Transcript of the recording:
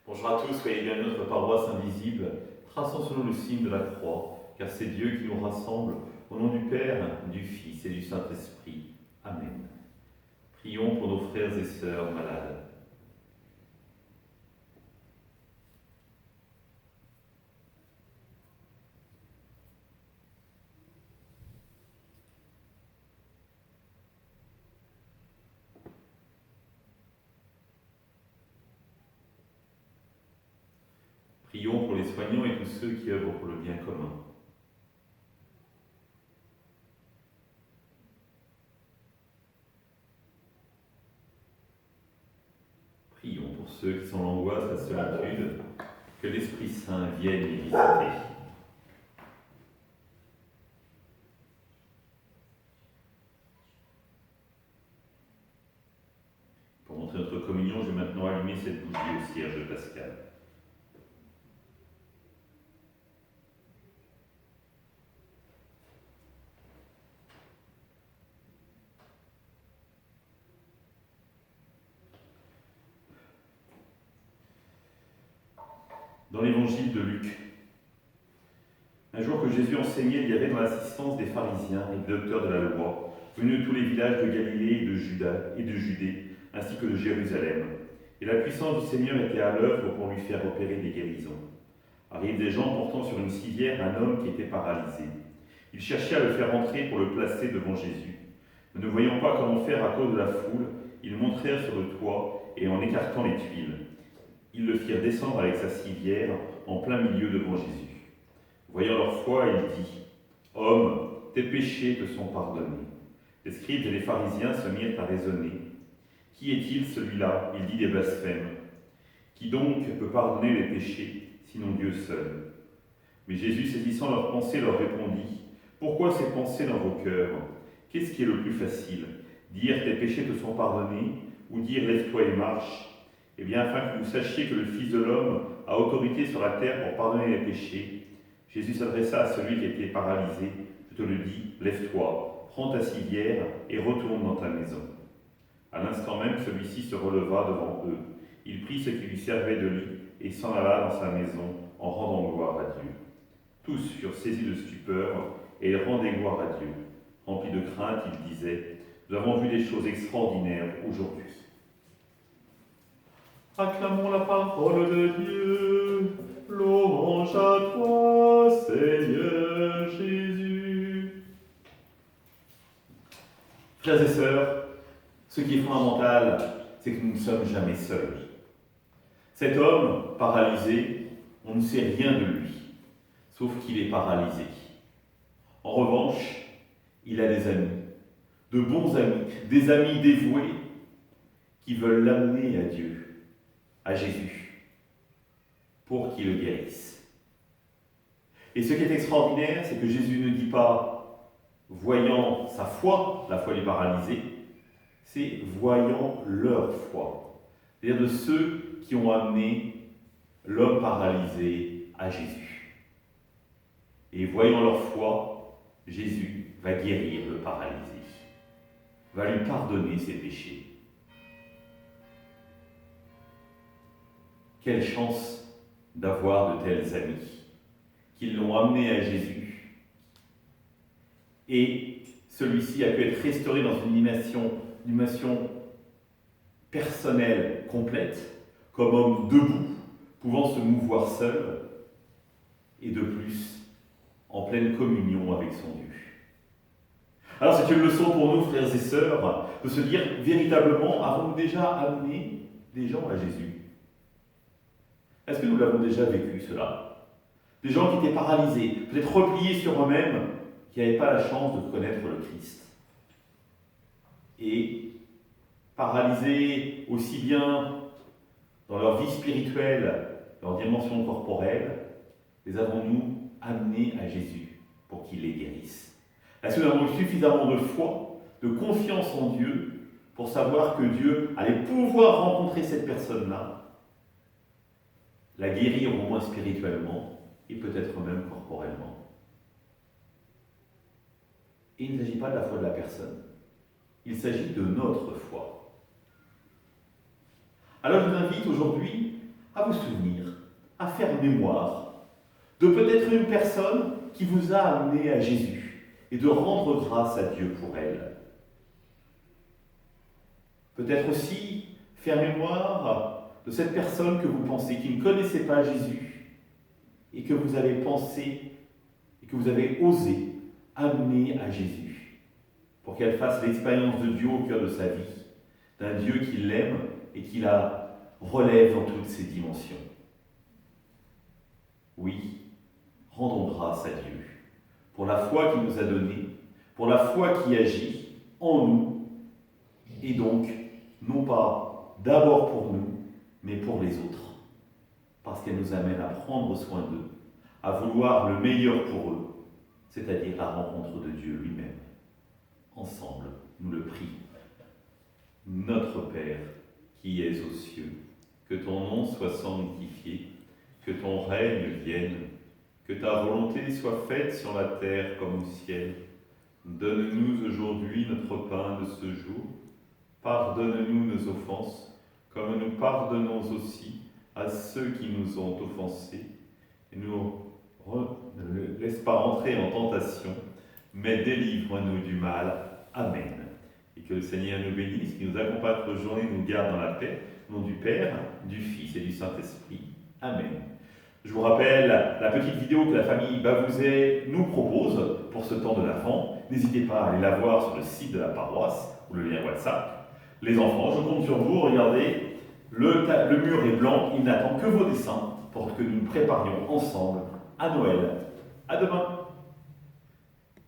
Bonjour à tous, soyez bienvenus à notre paroisse invisible, traçant sur nous le signe de la croix, car c'est Dieu qui nous rassemble, au nom du Père, du Fils et du Saint-Esprit. Amen. Prions pour nos frères et sœurs malades. Prions pour les soignants et tous ceux qui œuvrent pour le bien commun. Prions pour ceux qui sont l'angoisse, la solitude, que l'Esprit Saint vienne les visiter. Pour montrer notre communion, je vais maintenant allumer cette bougie au cierge de Pascal. Dans l'évangile de Luc, un jour que Jésus enseignait, il y avait dans l'assistance des pharisiens et des docteurs de la loi, venus de tous les villages de Galilée et de Judée, ainsi que de Jérusalem. Et la puissance du Seigneur était à l'œuvre pour lui faire opérer des guérisons. Arrivent des gens portant sur une civière un homme qui était paralysé. Ils cherchaient à le faire entrer pour le placer devant Jésus. Mais ne voyant pas comment faire à cause de la foule, ils montèrent sur le toit et en écartant les tuiles, ils le firent descendre avec sa civière en plein milieu devant Jésus. Voyant leur foi, il dit : « Homme, tes péchés te sont pardonnés. » Les scribes et les pharisiens se mirent à raisonner. Qui est-il celui-là ? Il dit des blasphèmes. Qui donc peut pardonner les péchés, sinon Dieu seul ? Mais Jésus, saisissant leurs pensées, leur répondit : « Pourquoi ces pensées dans vos cœurs ? Qu'est-ce qui est le plus facile ? Dire tes péchés te sont pardonnés, ou dire lève-toi et marche ? Eh bien, afin que vous sachiez que le Fils de l'homme a autorité sur la terre pour pardonner les péchés, Jésus s'adressa à celui qui était paralysé. Je te le dis, lève-toi, prends ta civière et retourne dans ta maison. À l'instant même, celui-ci se releva devant eux. Il prit ce qui lui servait de lit et s'en alla dans sa maison en rendant gloire à Dieu. Tous furent saisis de stupeur et ils rendaient gloire à Dieu. Remplis de crainte, ils disaient : nous avons vu des choses extraordinaires aujourd'hui. Acclamons la parole de Dieu. Louange à toi, Seigneur Jésus. Frères et sœurs, ce qui est fondamental, c'est que nous ne sommes jamais seuls. Cet homme paralysé, on ne sait rien de lui, sauf qu'il est paralysé. En revanche, il a des amis, de bons amis, des amis dévoués qui veulent l'amener à Dieu, à Jésus, pour qu'il le guérisse. Et ce qui est extraordinaire, c'est que Jésus ne dit pas, voyant sa foi, la foi des paralysés, c'est voyant leur foi. C'est-à-dire de ceux qui ont amené l'homme paralysé à Jésus. Et voyant leur foi, Jésus va guérir le paralysé, va lui pardonner ses péchés. Quelle chance d'avoir de tels amis qui l'ont amené à Jésus. Et celui-ci a pu être restauré dans une dimension personnelle complète, comme homme debout, pouvant se mouvoir seul, et de plus, en pleine communion avec son Dieu. Alors c'est une leçon pour nous, frères et sœurs, de se dire, véritablement, avons-nous déjà amené des gens à Jésus ? Est-ce que nous l'avons déjà vécu, cela ? Des gens qui étaient paralysés, peut-être repliés sur eux-mêmes, qui n'avaient pas la chance de connaître le Christ. Et paralysés aussi bien dans leur vie spirituelle, leur dimension corporelle, les avons-nous amenés à Jésus pour qu'il les guérisse ? Est-ce que nous avons suffisamment de foi, de confiance en Dieu, pour savoir que Dieu allait pouvoir rencontrer cette personne-là, la guérir au moins spirituellement, et peut-être même corporellement. Et il ne s'agit pas de la foi de la personne, il s'agit de notre foi. Alors je vous invite aujourd'hui à vous souvenir, à faire mémoire de peut-être une personne qui vous a amené à Jésus et de rendre grâce à Dieu pour elle. Peut-être aussi faire mémoire de cette personne que vous pensez qui ne connaissait pas Jésus et que vous avez pensé et que vous avez osé amener à Jésus pour qu'elle fasse l'expérience de Dieu au cœur de sa vie, d'un Dieu qui l'aime et qui la relève dans toutes ses dimensions. Oui, rendons grâce à Dieu pour la foi qu'il nous a donnée, pour la foi qui agit en nous, et donc, non pas d'abord pour nous, mais pour les autres, parce qu'elle nous amène à prendre soin d'eux, à vouloir le meilleur pour eux, c'est-à-dire la rencontre de Dieu lui-même. Ensemble, nous le prions. Notre Père, qui es aux cieux, que ton nom soit sanctifié, que ton règne vienne, que ta volonté soit faite sur la terre comme au ciel. Donne-nous aujourd'hui notre pain de ce jour. Pardonne-nous nos offenses, comme nous pardonnons aussi à ceux qui nous ont offensés. Et ne laisse pas entrer en tentation, mais délivre-nous du mal. Amen. Et que le Seigneur nous bénisse, qu'il nous accompagne toute journée, nous garde dans la paix, au nom du Père, du Fils et du Saint-Esprit. Amen. Je vous rappelle la petite vidéo que la famille Bavouzet nous propose pour ce temps de l'Avent. N'hésitez pas à aller la voir sur le site de la paroisse ou le lien WhatsApp. Les enfants, je compte sur vous. Regardez, le mur est blanc. Il n'attend que vos dessins pour que nous nous préparions ensemble à Noël. À demain.